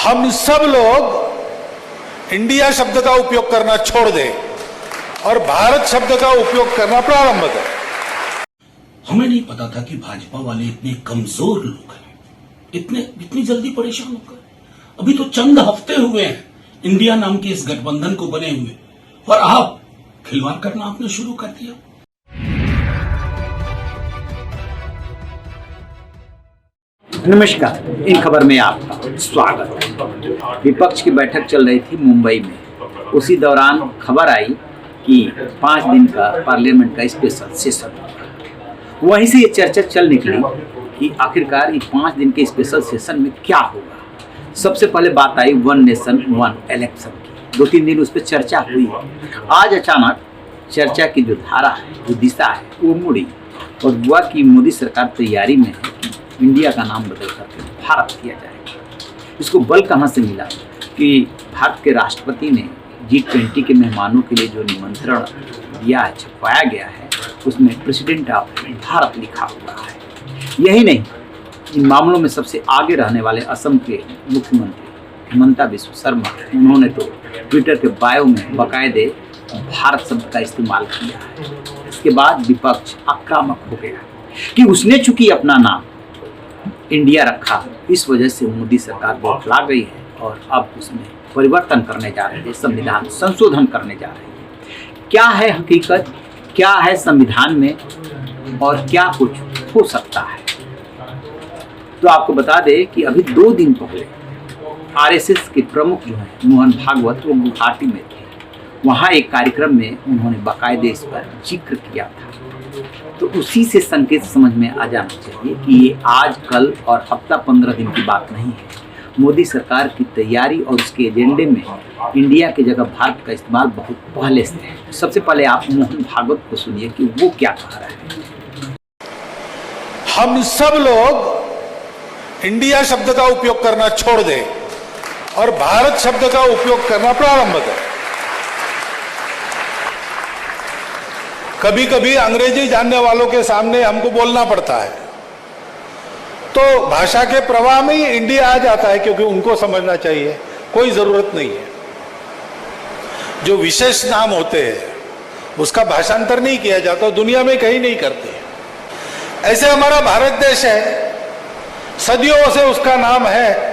हम सब लोग इंडिया शब्द का उपयोग करना छोड़ दें और भारत शब्द का उपयोग करना प्रारंभ करें। हमें नहीं पता था कि भाजपा वाले इतने कमजोर लोग हैं, इतनी जल्दी परेशान होकर। अभी तो चंद हफ्ते हुए हैं इंडिया नाम के इस गठबंधन को बने हुए, और आप खिलवाड़ करना आपने शुरू कर दिया। नमस्कार, इन खबर में आपका स्वागत है। विपक्ष की बैठक चल रही थी मुंबई में। उसी दौरान खबर आई कि 5 दिन का पार्लियामेंट का स्पेशल सेशन होगा। वहीं से ये चर्चा चल निकली कि आखिरकार ये 5 दिन के स्पेशल सेशन में क्या होगा। सबसे पहले बात I one nation one election की। 2-3 दिन उस पर चर्चा हुई। आज अचानक चर्चा की जो धारा है, जो दिशा है, वो मुड़ी और हुआ कि मोदी सरकार तैयारी में है कि इंडिया का नाम बदल करके भारत किया जाएगा। इसको बल कहाँ से मिला कि भारत के राष्ट्रपति ने G20 के मेहमानों के लिए जो निमंत्रण दिया है, छपवाया गया है, उसमें प्रेसिडेंट ऑफ भारत लिखा हुआ है। यही नहीं, इन मामलों में सबसे आगे रहने वाले असम के मुख्यमंत्री हिमंता बिस्वा शर्मा, उन्होंने तो ट्विटर के बायो में बाकायदे भारत शब्द का इस्तेमाल किया है। इसके बाद विपक्ष आक्रामक हो गया कि उसने चूंकि अपना नाम इंडिया रखा, इस वजह से मोदी सरकार बौखला गई है और अब उसमें परिवर्तन करने जा रहे हैं, संविधान संशोधन करने जा रहे हैं। क्या है हकीकत, क्या है संविधान में और क्या कुछ हो सकता है, तो आपको बता दें कि अभी 2 दिन पहले आरएसएस के प्रमुख जो हैं मोहन भागवत, वो गुवाहाटी में थे। वहाँ एक कार्यक्रम में उन्होंने बाकायदे इस पर जिक्र किया था। तो उसी से संकेत समझ में आ जाना चाहिए कि ये आज कल और हफ्ता 15 दिन की बात नहीं है। मोदी सरकार की तैयारी और उसके एजेंडे में इंडिया की जगह भारत का इस्तेमाल बहुत पहले से है। सबसे पहले आप मोहन भागवत को सुनिए कि वो क्या कह रहे हैं। हम सब लोग इंडिया शब्द का उपयोग करना छोड़ दें और भारत शब्द का उपयोग करना प्रारंभ करें। कभी कभी अंग्रेजी जानने वालों के सामने हमको बोलना पड़ता है, तो भाषा के प्रवाह में ही इंडिया आ जाता है, क्योंकि उनको समझना चाहिए, कोई जरूरत नहीं है। जो विशेष नाम होते हैं उसका भाषांतर नहीं किया जाता, दुनिया में कहीं नहीं करते। ऐसे हमारा भारत देश है, सदियों से उसका नाम है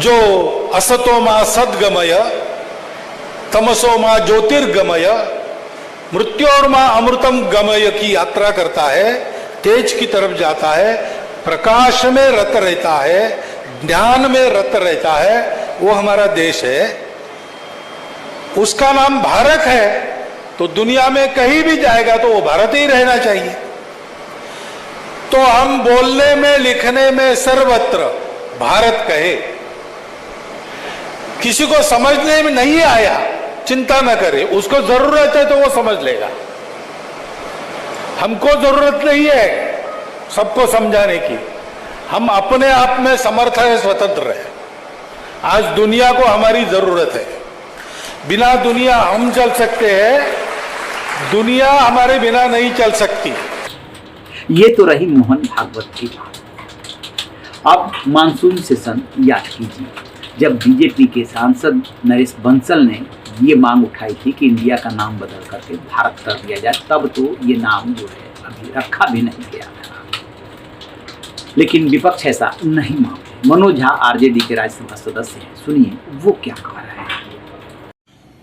जो असतो मा सद्गमय, तमसो मा ज्योतिर्गमय, मृत्योर्मा अमृतम गमय की यात्रा करता है, तेज की तरफ जाता है, प्रकाश में रत रहता है, ज्ञान में रत रहता है। वो हमारा देश है, उसका नाम भारत है, तो दुनिया में कहीं भी जाएगा तो वो भारत ही रहना चाहिए। तो हम बोलने में, लिखने में सर्वत्र भारत कहे। किसी को समझने में नहीं आया, चिंता न करे, उसको जरूरत है तो वो समझ लेगा। हमको जरूरत नहीं है सबको समझाने की, हम अपने आप में समर्थ है, स्वतंत्र है। आज दुनिया को हमारी जरूरत है। बिना दुनिया हम चल सकते हैं, दुनिया हमारे बिना नहीं चल सकती। ये तो रही मोहन भागवत की बात। अब मानसून सेशन याद कीजिए, जब बीजेपी के सांसद नरेश बंसल ने ये मांग उठाई थी कि इंडिया का नाम बदल करके भारत कर दिया जाए, तब तो ये नाम जो है अभी रखा भी नहीं गया था। लेकिन विपक्ष ऐसा नहीं मानते। मनोज झा आरजेडी के राज्यसभा सदस्य हैं, सुनिए वो क्या कह रहे हैं।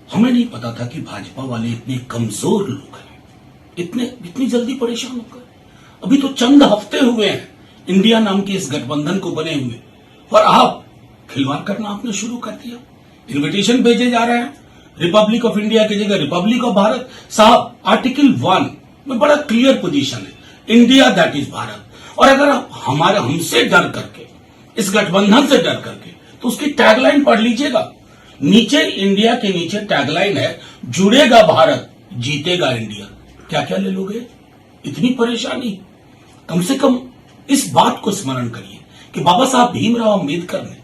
हमें नहीं पता था कि भाजपा वाले इतने कमजोर लोग हैं, इतनी जल्दी परेशान होकर। अभी तो चंद हफ्ते हुए हैं इंडिया नाम के इस गठबंधन को बने हुए, और आप खिलवाड़ करना आपने शुरू कर दिया। इन्विटेशन भेजे जा रहे हैं रिपब्लिक ऑफ इंडिया की जगह रिपब्लिक ऑफ भारत। साहब, आर्टिकल 1 में बड़ा क्लियर पोजीशन है, इंडिया दैट इज भारत। और अगर आप हमसे डर करके, इस गठबंधन से डर करके, तो उसकी टैगलाइन पढ़ लीजिएगा। नीचे इंडिया के नीचे टैगलाइन है, जुड़ेगा भारत, जीतेगा इंडिया। क्या क्या ले लोगे? इतनी परेशानी? कम से कम इस बात को स्मरण करिए कि बाबा साहब भीमराव अंबेडकर ने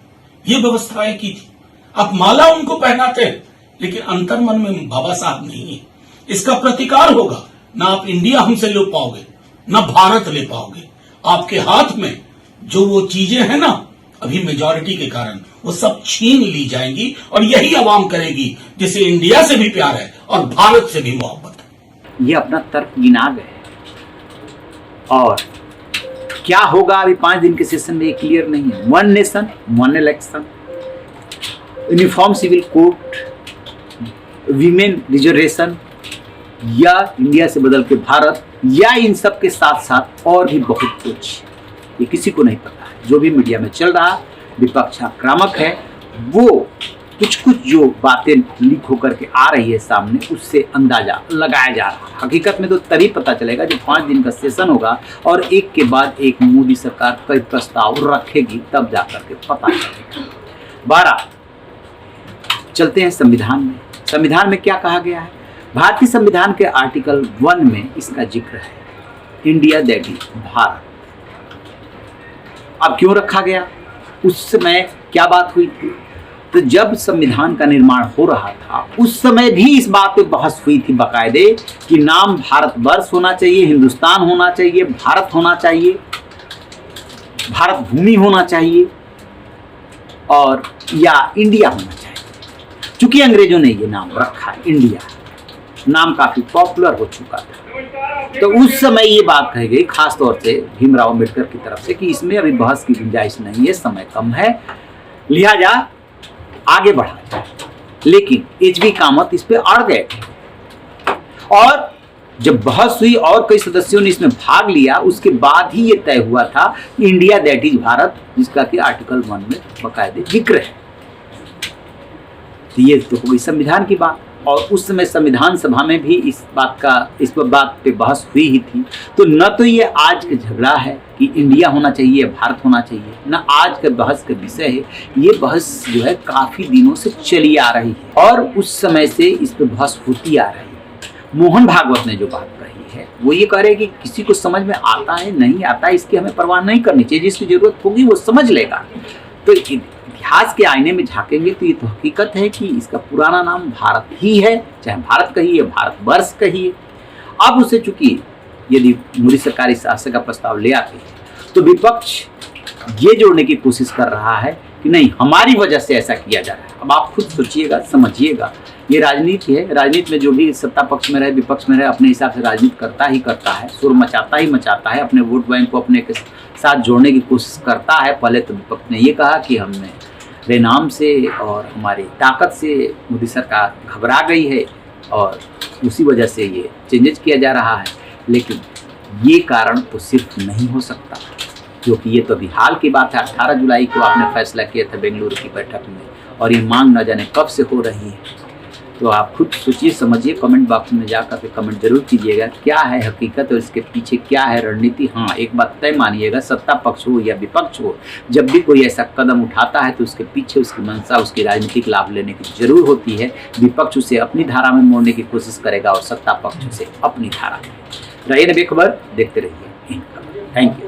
ये व्यवस्थाएं की थी। आप माला उनको पहनाते हैं, लेकिन अंतर मन में बाबा साहब नहीं है। इसका प्रतिकार होगा, ना आप इंडिया हमसे ले पाओगे, ना भारत ले पाओगे। आपके हाथ में जो वो चीजें हैं ना, अभी मेजॉरिटी के कारण वो सब छीन ली जाएंगी और यही अवाम करेगी जिसे इंडिया से भी प्यार है और भारत से भी मोहब्बत है। ये अपना तर्क गिना गए और क्या होगा अभी 5 दिन के सेशन में ये क्लियर नहीं है। 1 nation 1 election, uniform civil code, women reservation या इंडिया से बदल के भारत या इन सब के साथ साथ और भी बहुत कुछ, ये किसी को नहीं पता है। जो भी मीडिया में चल रहा, विपक्ष आक्रामक है, वो कुछ जो बातें लीक होकर के आ रही है सामने, उससे अंदाजा लगाया जा रहा है। हकीकत में तो तभी पता चलेगा जब 5 दिन का सेशन होगा और एक के बाद एक मोदी सरकार कई प्रस्ताव रखेगी, तब जाकर के पता चलेगा। 12 चलते हैं संविधान में। संविधान में क्या कहा गया है? भारतीय संविधान के आर्टिकल 1 में इसका जिक्र है, इंडिया दैट इज भारत। अब क्यों रखा गया? उस समय क्या बात हुई थी? तो जब संविधान का निर्माण हो रहा था उस समय भी इस बात पे बहस हुई थी बाकायदे कि नाम भारतवर्ष होना चाहिए, हिंदुस्तान होना चाहिए, भारत होना चाहिए, भारत भूमि होना चाहिए और या इंडिया होना चाहिए। चूंकि अंग्रेजों ने ये नाम रखा है इंडिया, नाम काफी पॉपुलर हो चुका था, तो उस समय ये बात कही गई खास तौर से भीमराव अम्बेडकर की तरफ से कि इसमें अभी बहस की गुंजाइश नहीं है, समय कम है, लिहाजा आगे बढ़ा। लेकिन एच.बी. कामत इस पे अड़ गए और जब बहस हुई और कई सदस्यों ने इसमें भाग लिया, उसके बाद ही ये तय हुआ था इंडिया दैट इज भारत, जिसका कि आर्टिकल 1 में बाकायदे जिक्र है। तो ये तो हो गई संविधान की बात। और उस समय संविधान सभा में भी इस बात पे बहस हुई ही थी। तो न तो ये आज का झगड़ा है कि इंडिया होना चाहिए, भारत होना चाहिए, न आज के बहस का विषय है। ये बहस जो है काफ़ी दिनों से चली आ रही है और उस समय से इस पर बहस होती आ रही है। मोहन भागवत ने जो बात कही है वो ये कह रहे हैं कि किसी को समझ में आता है नहीं आता है इसकी हमें परवाह नहीं करनी चाहिए, जिसकी ज़रूरत होगी वो समझ लेगा। तो इतिहास के आईने में झांकेंगे तो ये तो हकीकत है कि इसका पुराना नाम भारत ही है, चाहे भारत कहिए, भारतवर्ष कहिए। अब उसे चूंकि यदि मोदी सरकार इस आशय का प्रस्ताव ले आती है तो विपक्ष ये जोड़ने की कोशिश कर रहा है कि नहीं हमारी वजह से ऐसा किया जा रहा है। अब आप खुद सोचिएगा, समझिएगा, ये राजनीति है। राजनीति में जो भी सत्ता पक्ष में रहे विपक्ष में रहे अपने हिसाब से राजनीति करता ही करता है, शोर मचाता ही मचाता है, अपने वोट बैंक को अपने के साथ जोड़ने की कोशिश करता है। पहले तो विपक्ष ने ये कहा कि हमने बेनाम से और हमारी ताकत से मोदी सरकार घबरा गई है और उसी वजह से ये चेंजेस किया जा रहा है, लेकिन ये कारण तो सिर्फ नहीं हो सकता, क्योंकि ये तो अभी हाल की बात है। 18 जुलाई को आपने फैसला किया था बेंगलुरु की बैठक में और ये मांग न जाने कब से हो रही है। तो आप खुद सोचिए समझिए, कमेंट बॉक्स में जाकर के कमेंट जरूर कीजिएगा क्या है हकीकत और इसके पीछे क्या है रणनीति। हाँ, एक बात तय मानिएगा, सत्ता पक्ष हो या विपक्ष हो, जब भी कोई ऐसा कदम उठाता है तो उसके पीछे उसकी मंशा, उसकी राजनीतिक लाभ लेने की जरूर होती है। विपक्ष उसे अपनी धारा में मोड़ने की कोशिश करेगा और सत्ता पक्ष उसे अपनी धारा में। रहिए बेखबर, देखते रहिए इन खबर। Thank you.